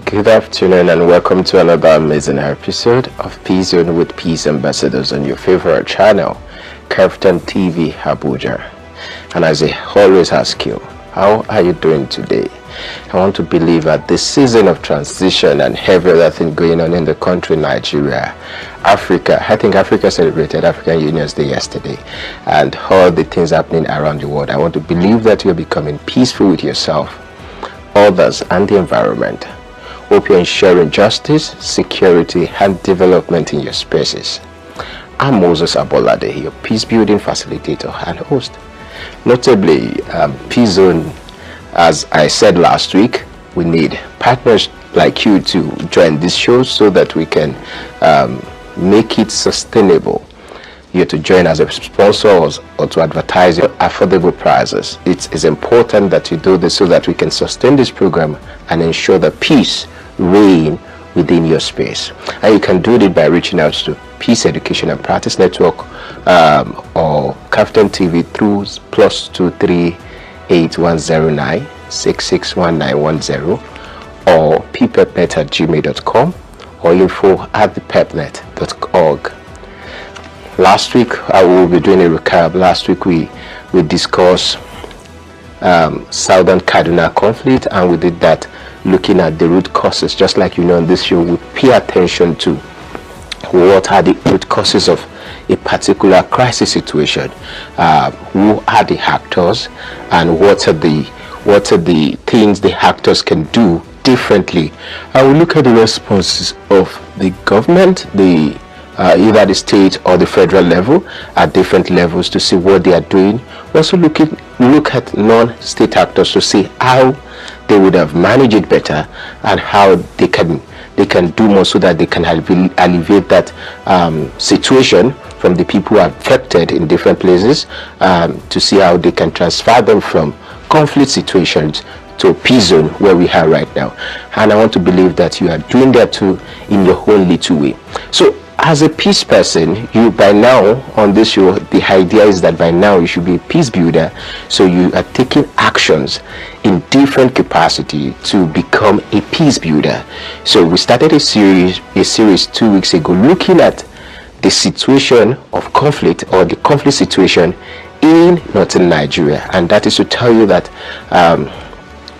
Good afternoon and welcome to another amazing episode of Peace Zone with Peace Ambassadors on your favorite channel, Kaftan TV Abuja. And as I always ask you, how are you doing today? I want to believe that this season of transition and every other thing going on in the country, Nigeria, Africa, I think Africa celebrated African Union's Day yesterday, and all the things happening around the world. I want to believe that you're becoming peaceful with yourself, others, and the environment. Hope you're ensuring justice, security, and development in your spaces. I'm Moses Abolade, your peace building facilitator and host. Notably, Peace Zone, as I said last week, we need partners like you to join this show so that we can make it sustainable. You to join as a sponsor or to advertise your affordable prices. It is important that you do this so that we can sustain this program and ensure that peace reign within your space. And you can do it by reaching out to Peace Education and Practice Network or Kaftan TV through +238 109 or ppepnet@gmail.com or info@thepepnet.org. Last week I will be doing a recap. Last week we discussed Southern Kaduna conflict, and we did that looking at the root causes. Just like you know, on this show we pay attention to what are the root causes of a particular crisis situation, who are the actors, and what are the things the actors can do differently. I will look at the responses of the government, either the state or the federal level, at different levels, to see what they are doing. Also look at non-state actors to see how they would have managed it better and how they can do more so that they can alleviate that situation from the people affected in different places, to see how they can transfer them from conflict situations to a peace zone where we are right now. And I want to believe that you are doing that too in your own little way. So as a peace person, you by now on this show, the idea is that by now you should be a peace builder. So you are taking actions in different capacity to become a peace builder. So we started a series 2 weeks ago looking at the situation of conflict, or the conflict situation in northern Nigeria, and that is to tell you that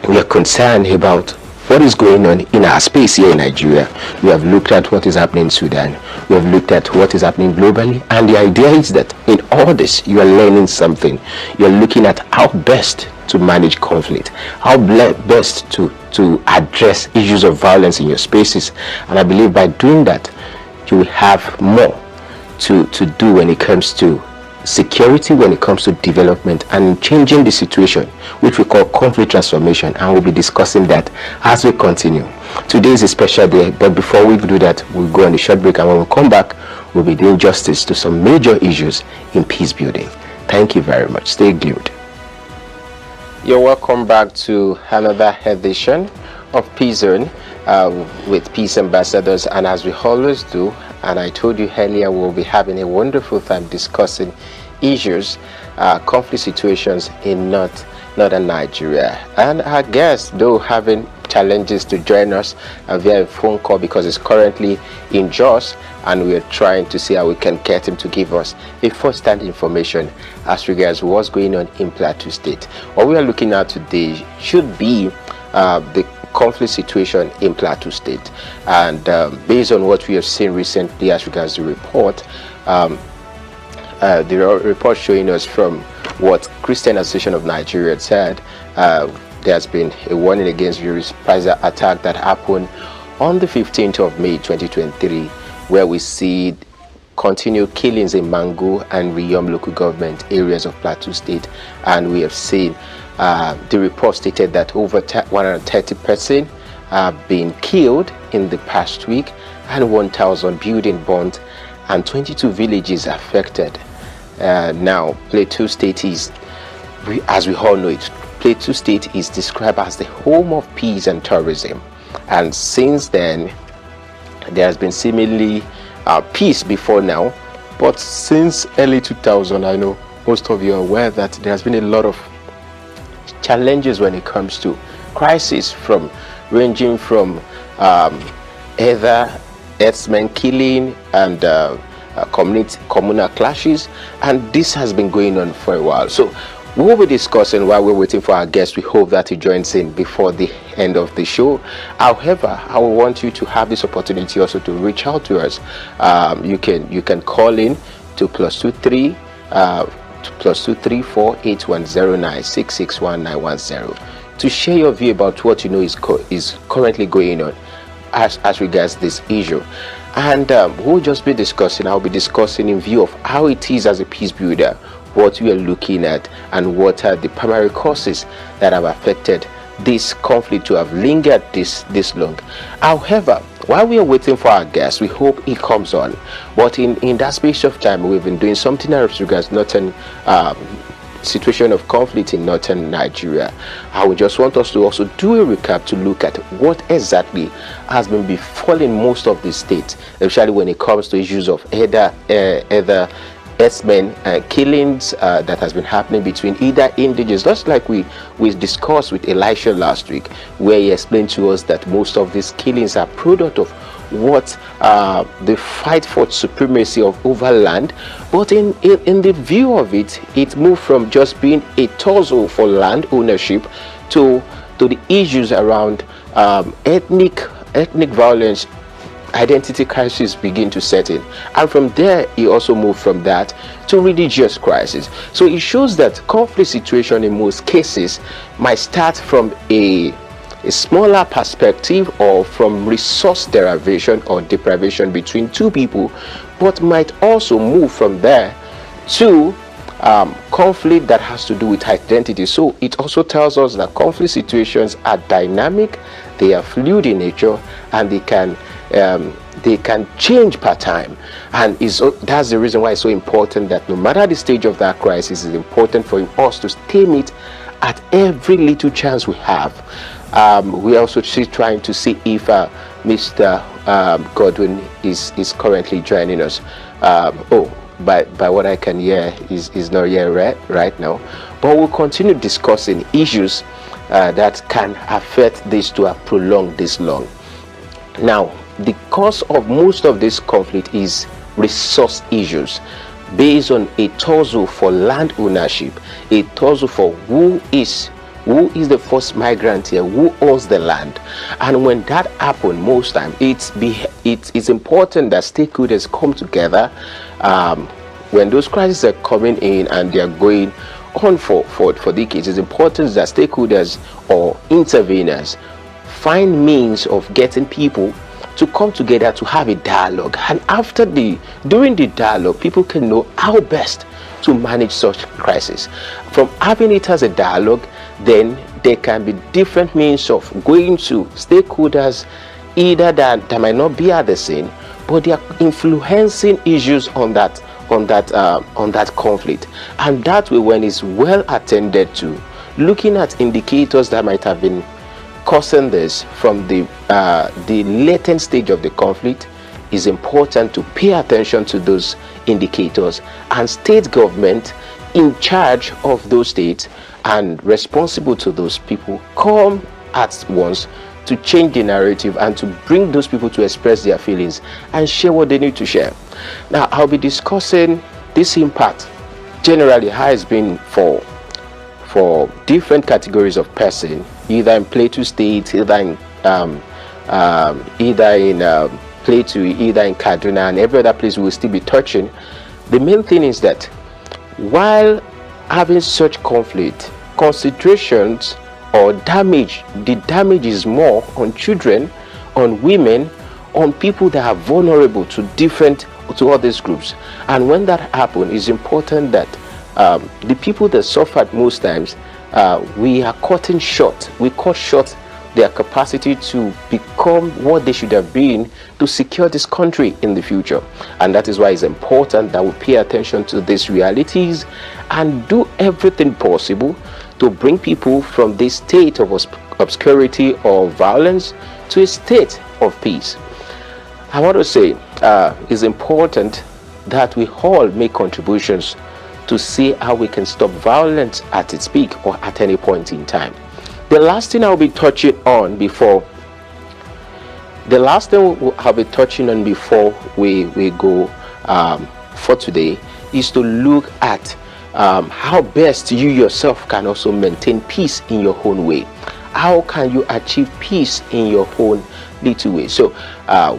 we are concerned about what is going on in our space here in Nigeria. We have looked at what is happening in Sudan. We have looked at what is happening globally. And the idea is that in all this, you are learning something. You are looking at how best to manage conflict, how best to address issues of violence in your spaces. And I believe by doing that, you will have more to do when it comes to security, when it comes to development and changing the situation, which we call conflict transformation, and we'll be discussing that as we continue. Today is a special day, but before we do that, we'll go on a short break, and when we come back, we'll be doing justice to some major issues in peace building. Thank you very much. Stay glued. You're welcome back to another edition of Peace Zone with Peace Ambassadors, and as we always do, and I told you earlier, we'll be having a wonderful time discussing issues, conflict situations in northern Nigeria. And our guest, though having challenges to join us via a phone call because he's currently in Jos, and we're trying to see how we can get him to give us a first-hand information as regards what's going on in Plateau State. What we are looking at today should be the conflict situation in Plateau State, and based on what we have seen recently as regards the report, showing us from what Christian Association of Nigeria said, there has been a warning against the reprisal attack that happened on the 15th of May 2023, where we see continued killings in Mangu and Riyom local government areas of Plateau State, and we have seen the report stated that over 130 persons have been killed in the past week, and 1,000 buildings burnt, and 22 villages affected. Now, Plateau State is, as we all know it, Plateau State is described as the home of peace and tourism. And since then, there has been seemingly peace before now, but since early 2000, I know most of you are aware that there has been a lot of challenges when it comes to crisis, from ranging from either herdsmen killing and communal clashes, and this has been going on for a while. So we'll be discussing while we're waiting for our guest. We hope that he joins in before the end of the show. However, I will want you to have this opportunity also to reach out to us. You can call in to +23 +234 8109 661 to share your view about what you know is currently going on as regards this issue. And we'll just be discussing. I'll be discussing in view of how it is as a peace builder, what we are looking at, and what are the primary causes that have affected this conflict to have lingered this long. However, while we are waiting for our guest, we hope he comes on. But in that space of time, we've been doing something as regards northern situation of conflict in northern Nigeria. I would just want us to also do a recap to look at what exactly has been befalling most of the states, especially when it comes to issues of either herdsmen killings that has been happening between either indigenous, just like we discussed with Elisha last week, where he explained to us that most of these killings are product of what the fight for supremacy of overland. But in the view of it, it moved from just being a tussle for land ownership to the issues around ethnic violence. Identity crisis begin to set in, and from there he also moved from that to religious crisis. So it shows that conflict situation in most cases might start from a smaller perspective or from resource derivation or deprivation between two people, but might also move from there to conflict that has to do with identity. So it also tells us that conflict situations are dynamic, they are fluid in nature, and they can change per time, and that's the reason why it's so important that no matter the stage of that crisis, it's important for us to stem it at every little chance we have. We're also trying to see if Mr. Godwin is currently joining us. By what I can hear, is not here right now, but we'll continue discussing issues that can affect this to have prolonged this long. Now, the cause of most of this conflict is resource issues based on a tussle for land ownership, a tussle for who is the first migrant here, who owns the land. And when that happens, most time it's important that stakeholders come together. When those crises are coming in and they are going on for decades, it's important that stakeholders or interveners find means of getting people to come together to have a dialogue, and during the dialogue, people can know how best to manage such crisis. From having it as a dialogue, then there can be different means of going to stakeholders, either that might not be at the scene, but they are influencing issues on that conflict, and that way, when it's well attended to, looking at indicators that might have been causing this from the latent stage of the conflict, is important to pay attention to those indicators, and state government in charge of those states and responsible to those people come at once to change the narrative and to bring those people to express their feelings and share what they need to share. Now, I'll be discussing this impact generally how it's been for different categories of person, either in Plateau State, either in Plateau, either in Kaduna, and every other place we will still be touching. The main thing is that while having such conflict, concentrations or damage, the damage is more on children, on women, on people that are vulnerable to all these groups. And when that happens, it's important that the people that suffered most times, we are cutting short. We cut short their capacity to become what they should have been to secure this country in the future. And that is why it's important that we pay attention to these realities and do everything possible to bring people from this state of obscurity or violence to a state of peace. I want to say it's important that we all make contributions to see how we can stop violence at its peak or at any point in time. The last thing I'll be touching on before The last thing I'll be touching on before we go for today is to look at how best you yourself can also maintain peace in your own way. How can you achieve peace in your own little way? So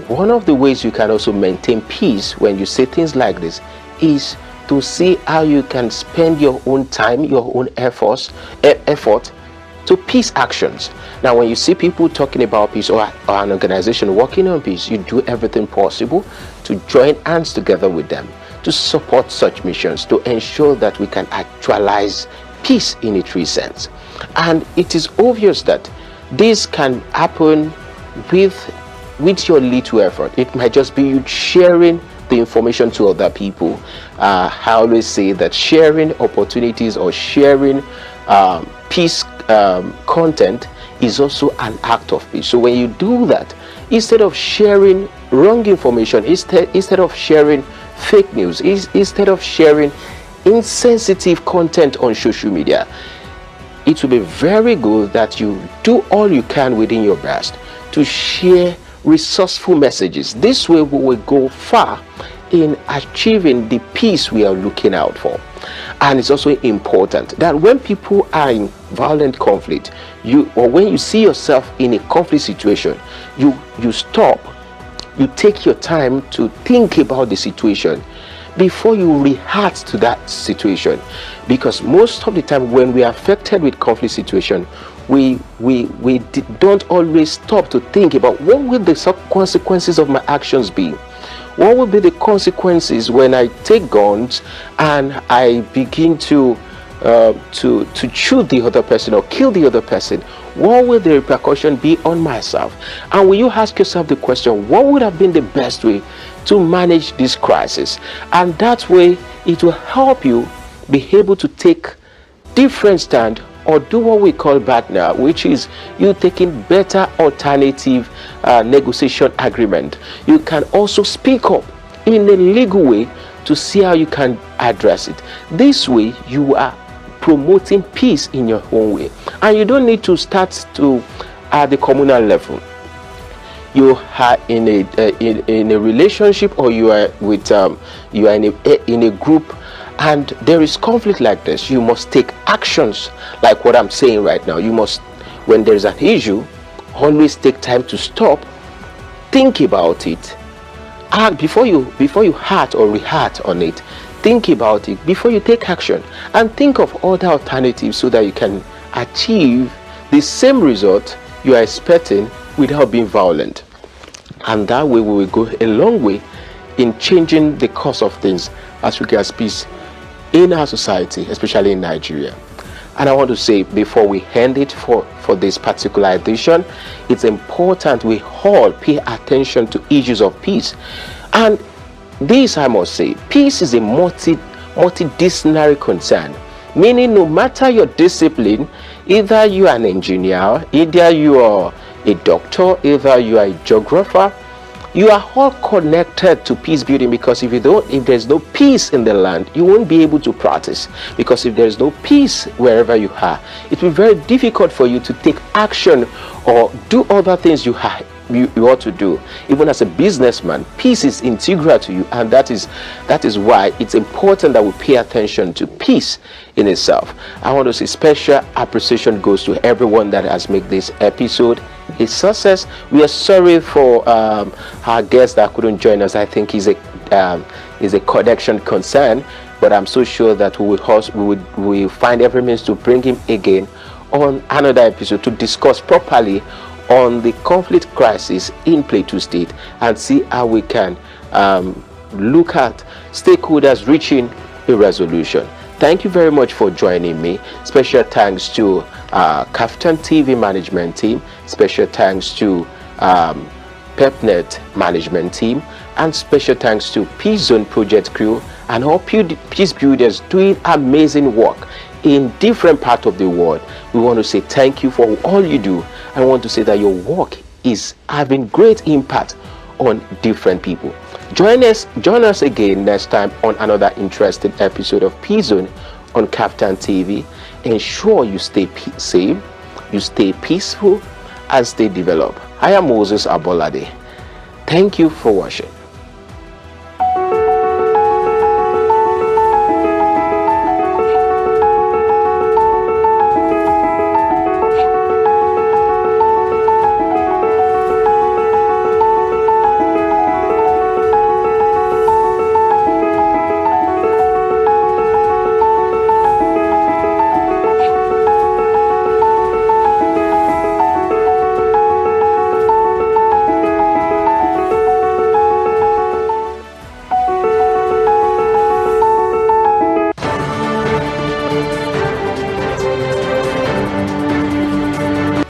one of the ways you can also maintain peace when you say things like this is to see how you can spend your own time, your own effort to peace actions. Now, when you see people talking about peace, or an organization working on peace, you do everything possible to join hands together with them to support such missions, to ensure that we can actualize peace in a true sense. And it is obvious that this can happen with your little effort. It might just be you sharing the information to other people. I always say that sharing opportunities or sharing peace content is also an act of peace. So when you do that, instead of sharing wrong information, instead of sharing fake news, instead of sharing insensitive content on social media, it will be very good that you do all you can within your best to share resourceful messages. This way we will go far in achieving the peace we are looking out for. And it's also important that when people are in violent conflict, when you see yourself in a conflict situation, you stop, you take your time to think about the situation before you react to that situation. Because most of the time when we are affected with conflict situation, we don't always stop to think about what will the consequences of my actions be. What will be the consequences when I take guns and I begin to shoot the other person or kill the other person? What will the repercussion be on myself? And when you ask yourself the question, what would have been the best way to manage this crisis? And that way it will help you be able to take different stand or do what we call partner, which is you taking better alternative negotiation agreement. You can also speak up in a legal way to see how you can address it. This way you are promoting peace in your own way, and you don't need to start at the communal level. You are in a relationship, or you are in a group, and there is conflict like this. You must take actions like what I'm saying right now. You must, when there is an issue, always take time to stop, think about it, act before you act or react on it. Think about it before you take action, and think of other alternatives so that you can achieve the same result you are expecting without being violent. And that way we will go a long way in changing the course of things as regards peace in our society, especially in Nigeria. And I want to say, before we end it for this particular edition, it's important we all pay attention to issues of peace. And this, I must say, peace is a multidisciplinary concern, meaning no matter your discipline, either you are an engineer, either you are a doctor, either you are a geographer, you are all connected to peace building. Because if there's no peace in the land, you won't be able to practice. Because if there's no peace wherever you are, it will be very difficult for you to take action or do other things you ought to do. Even as a businessman, peace is integral to you, and that is why it's important that we pay attention to peace in itself. I want to say special appreciation goes to everyone that has made this episode a success. We are sorry for our guest that couldn't join us. I think he's a connection concern, but I'm so sure that we will find every means to bring him again on another episode to discuss properly on the conflict crisis in Plateau State and see how we can look at stakeholders reaching a resolution. Thank you very much for joining me. Special thanks to Captain TV management team. Special thanks to PepNet management team, and special thanks to Peace Zone project crew and all peace builders doing amazing work in different parts of the world. We want to say thank you for all you do. I want to say that your work is having great impact on different people. Join us again next time on another interesting episode of Peace Zone on Captain TV. Ensure you stay safe, you stay peaceful, and stay developed. I am Moses Abolade. Thank you for watching.